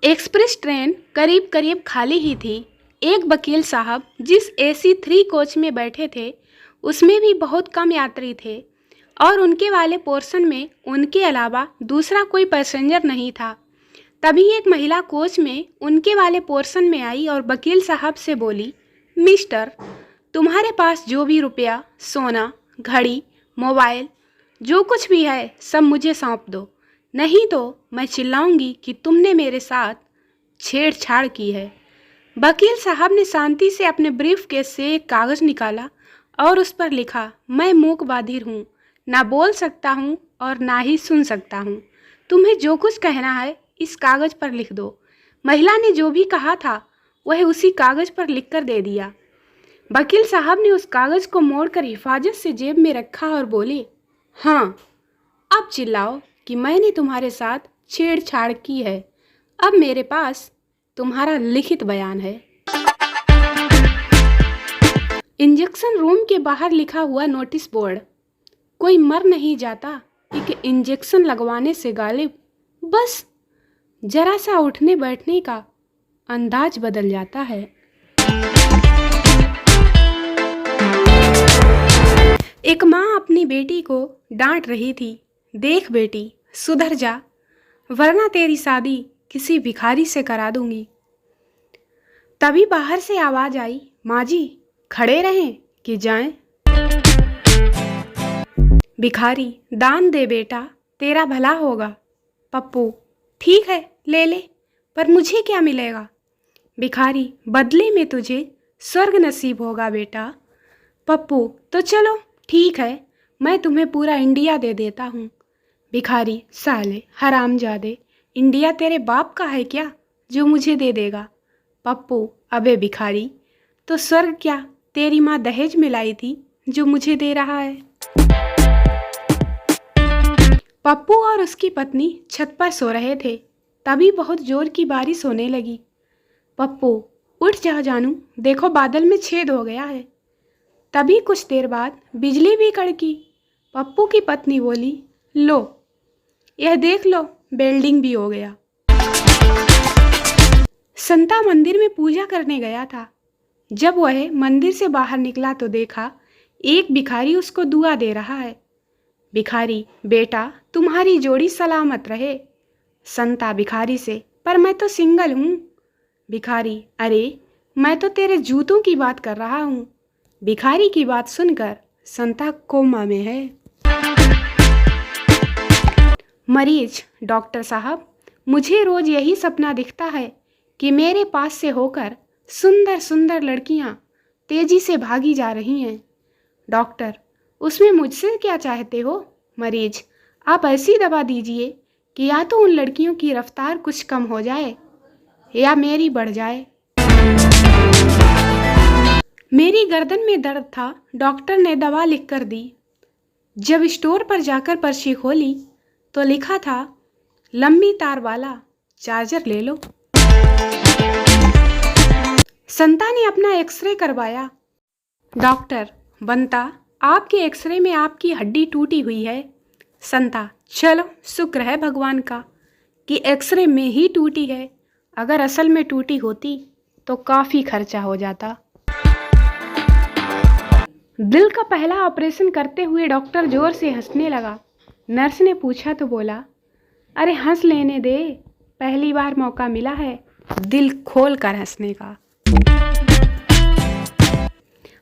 Express train करीब करीब खाली ही थी। एक वकील साहब जिस एसी 3 कोच में बैठे थे उसमें भी बहुत कम यात्री थे और उनके वाले पोर्शन में उनके अलावा दूसरा कोई पैसेंजर नहीं था। तभी एक महिला कोच में उनके वाले पोर्शन में आई और वकील साहब से बोली, मिस्टर, तुम्हारे पास जो भी रुपया, सोना, घड़ी, मोबाइल, जो कुछ भी है सब मुझे सौंप दो, नहीं तो मैं चिल्लाऊंगी कि तुमने मेरे साथ छेड़छाड़ की है। वकील साहब ने शांति से अपने ब्रीफ केस से एक कागज़ निकाला और उस पर लिखा, मैं मूक बधिर हूँ, ना बोल सकता हूँ और ना ही सुन सकता हूँ। तुम्हें जो कुछ कहना है इस कागज़ पर लिख दो। महिला ने जो भी कहा था वह उसी कागज़ पर लिखकर दे दिया। वकील साहब ने उस कागज़ को मोड़कर हिफाजत से जेब में रखा और बोले, हाँ, अब चिल्लाओ कि मैंने तुम्हारे साथ छेड़छाड़ की है। अब मेरे पास तुम्हारा लिखित बयान है। इंजेक्शन रूम के बाहर लिखा हुआ नोटिस बोर्ड, कोई मर नहीं जाता कि इंजेक्शन लगवाने से गालिब, बस जरा सा उठने बैठने का अंदाज बदल जाता है। एक माँ अपनी बेटी को डांट रही थी, देख बेटी, सुधर जा, वरना तेरी शादी किसी भिखारी से करा दूंगी। तभी बाहर से आवाज आई, माँ जी खड़े रहें कि जाएं? भिखारी, दान दे बेटा, तेरा भला होगा। पप्पू, ठीक है ले ले, पर मुझे क्या मिलेगा? भिखारी, बदले में तुझे स्वर्ग नसीब होगा बेटा। पप्पू, तो चलो ठीक है, मैं तुम्हें पूरा इंडिया दे देता हूँ। भिखारी, साले हरामजादे, इंडिया तेरे बाप का है क्या जो मुझे दे देगा? पप्पू, अबे भिखारी, तो स्वर्ग क्या तेरी माँ दहेज में लाई थी जो मुझे दे रहा है? पप्पू और उसकी पत्नी छत पर सो रहे थे। तभी बहुत जोर की बारिश होने लगी। पप्पू, उठ जा जानू, देखो बादल में छेद हो गया है। तभी कुछ देर बाद बिजली भी कड़की। पप्पू की पत्नी बोली, लो यह देख लो, वेल्डिंग भी हो गया। संता मंदिर में पूजा करने गया था। जब वह मंदिर से बाहर निकला तो देखा एक भिखारी उसको दुआ दे रहा है। भिखारी, बेटा तुम्हारी जोड़ी सलामत रहे। संता भिखारी से, पर मैं तो सिंगल हूँ। भिखारी, अरे मैं तो तेरे जूतों की बात कर रहा हूँ। भिखारी की बात सुनकर संता कोमा में है। मरीज, डॉक्टर साहब, मुझे रोज यही सपना दिखता है कि मेरे पास से होकर सुंदर सुंदर लड़कियां तेजी से भागी जा रही हैं। डॉक्टर, उसमें मुझसे क्या चाहते हो? मरीज, आप ऐसी दवा दीजिए कि या तो उन लड़कियों की रफ्तार कुछ कम हो जाए या मेरी बढ़ जाए। मेरी गर्दन में दर्द था, डॉक्टर ने दवा लिख कर दी। जब स्टोर पर जाकर पर्ची खोली तो लिखा था, लंबी तार वाला चार्जर ले लो। संता ने अपना एक्सरे करवाया। डॉक्टर, बनता, आपके एक्सरे में आपकी हड्डी टूटी हुई है। संता, चलो शुक्र है भगवान का कि एक्सरे में ही टूटी है, अगर असल में टूटी होती तो काफ़ी खर्चा हो जाता। दिल का पहला ऑपरेशन करते हुए डॉक्टर जोर से हंसने लगा। नर्स ने पूछा तो बोला, अरे हंस लेने दे, पहली बार मौका मिला है दिल खोल कर हंसने का।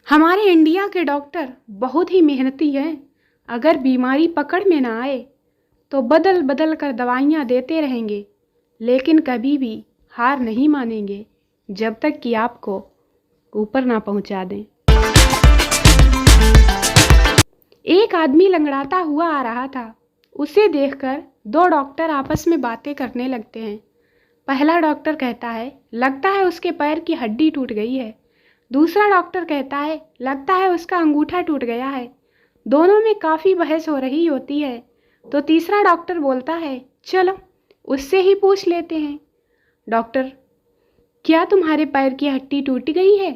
हमारे इंडिया के डॉक्टर बहुत ही मेहनती हैं। अगर बीमारी पकड़ में ना आए तो बदल बदल कर दवाइयाँ देते रहेंगे, लेकिन कभी भी हार नहीं मानेंगे जब तक कि आपको ऊपर ना पहुँचा दें। एक आदमी लंगड़ाता हुआ आ रहा था। उसे देखकर दो डॉक्टर आपस में बातें करने लगते हैं। पहला डॉक्टर कहता है, लगता है उसके पैर की हड्डी टूट गई है। दूसरा डॉक्टर कहता है, लगता है उसका अंगूठा टूट गया है। दोनों में काफ़ी बहस हो रही होती है तो तीसरा डॉक्टर बोलता है, चलो उससे ही पूछ लेते हैं। डॉक्टर, क्या तुम्हारे पैर की हड्डी टूट गई है?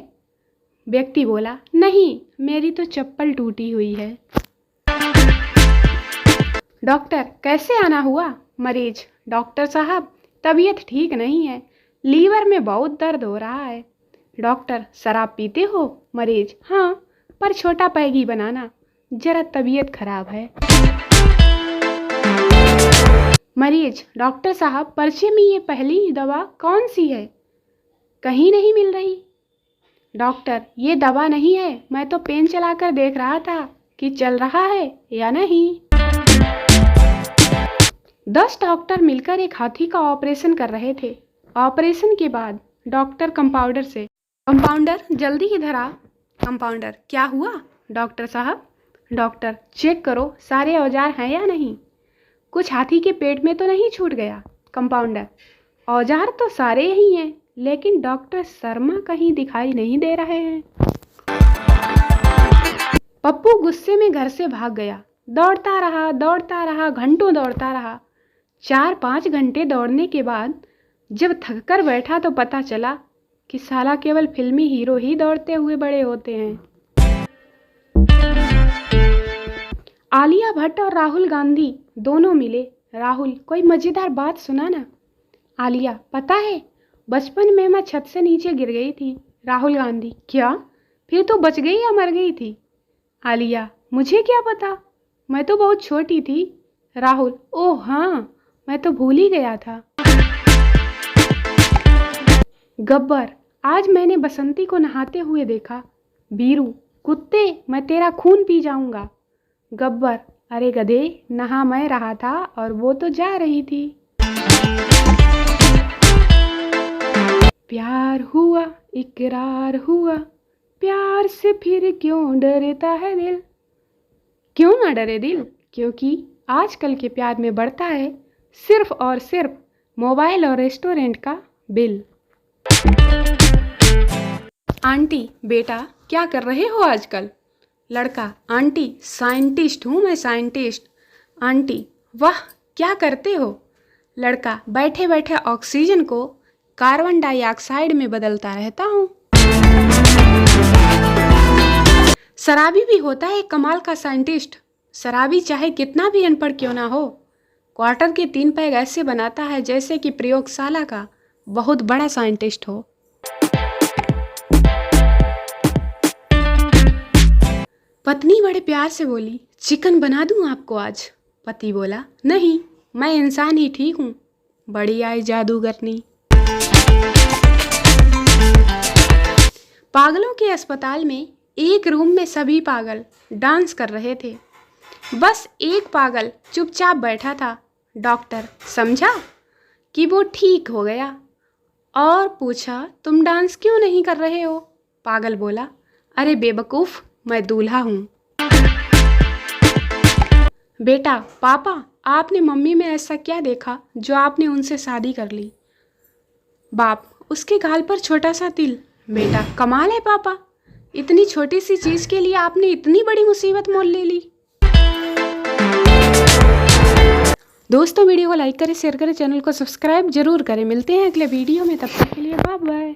व्यक्ति बोला, नहीं, मेरी तो चप्पल टूटी हुई है। डॉक्टर, कैसे आना हुआ? मरीज, डॉक्टर साहब तबीयत ठीक नहीं है, लीवर में बहुत दर्द हो रहा है। डॉक्टर, शराब पीते हो? मरीज, हाँ, पर छोटा पैगी बनाना, जरा तबीयत खराब है। मरीज, डॉक्टर साहब, पर्चे में ये पहली दवा कौन सी है? कहीं नहीं मिल रही। डॉक्टर, ये दवा नहीं है, मैं तो पेन चलाकर देख रहा था कि चल रहा है या नहीं। 10 डॉक्टर मिलकर एक हाथी का ऑपरेशन कर रहे थे। ऑपरेशन के बाद डॉक्टर कंपाउंडर से, कंपाउंडर जल्दी इधर आ। कंपाउंडर, क्या हुआ डॉक्टर साहब? डॉक्टर, चेक करो सारे औजार हैं या नहीं, कुछ हाथी के पेट में तो नहीं छूट गया। कंपाउंडर, औजार तो सारे ही हैं, लेकिन डॉक्टर शर्मा कहीं दिखाई नहीं दे रहे हैं। पप्पू गुस्से में घर से भाग गया। दौड़ता रहा, घंटों दौड़ता रहा। 4-5 घंटे दौड़ने के बाद जब थक कर बैठा तो पता चला कि साला केवल फिल्मी हीरो ही दौड़ते हुए बड़े होते हैं। आलिया भट्ट और राहुल गांधी दोनों मिले। राहुल, कोई मजेदार बात सुना ना। आलिया, पता है, बचपन में मैं छत से नीचे गिर गई थी। राहुल गांधी, क्या? फिर तो बच गई या मर गई थी? आलिया, मुझे क्या पता, मैं तो बहुत छोटी थी। राहुल, ओह हाँ, मैं तो भूल ही गया था। गब्बर, आज मैंने बसंती को नहाते हुए देखा। बीरू, कुत्ते, मैं तेरा खून पी जाऊंगा। गब्बर, अरे गधे, नहा मैं रहा था और वो तो जा रही थी। प्यार हुआ, इकरार हुआ, प्यार से फिर क्यों डरता है दिल। क्यों ना डरे दिल, क्योंकि आजकल के प्यार में बढ़ता है सिर्फ और सिर्फ मोबाइल और रेस्टोरेंट का बिल। आंटी, बेटा क्या कर रहे हो आजकल? लड़का, आंटी, साइंटिस्ट हूँ मैं, साइंटिस्ट। आंटी, वाह, क्या करते हो? लड़का, बैठे बैठे ऑक्सीजन को कार्बन डाइऑक्साइड में बदलता रहता हूँ। शराबी भी होता है कमाल का साइंटिस्ट। शराबी चाहे कितना भी अनपढ़ क्यों ना हो, क्वार्टर के 3 पैग ऐसे बनाता है जैसे कि प्रयोगशाला का बहुत बड़ा साइंटिस्ट हो। पत्नी बड़े प्यार से बोली, चिकन बना दूं आपको आज? पति बोला, नहीं, मैं इंसान ही ठीक हूँ। बड़ी आई जादूगरनी। पागलों के अस्पताल में एक रूम में सभी पागल डांस कर रहे थे। बस एक पागल चुपचाप बैठा था। डॉक्टर समझा कि वो ठीक हो गया और पूछा, तुम डांस क्यों नहीं कर रहे हो? पागल बोला, अरे बेवकूफ़, मैं दूल्हा हूँ। बेटा, पापा, आपने मम्मी में ऐसा क्या देखा जो आपने उनसे शादी कर ली? बाप, उसके गाल पर छोटा सा तिल। बेटा, कमाल है पापा, इतनी छोटी सी चीज़ के लिए आपने इतनी बड़ी मुसीबत मोल ले ली। दोस्तों, वीडियो को लाइक करें, शेयर करें, चैनल को सब्सक्राइब जरूर करें। मिलते हैं अगले वीडियो में, तब तक के लिए बाय बाय।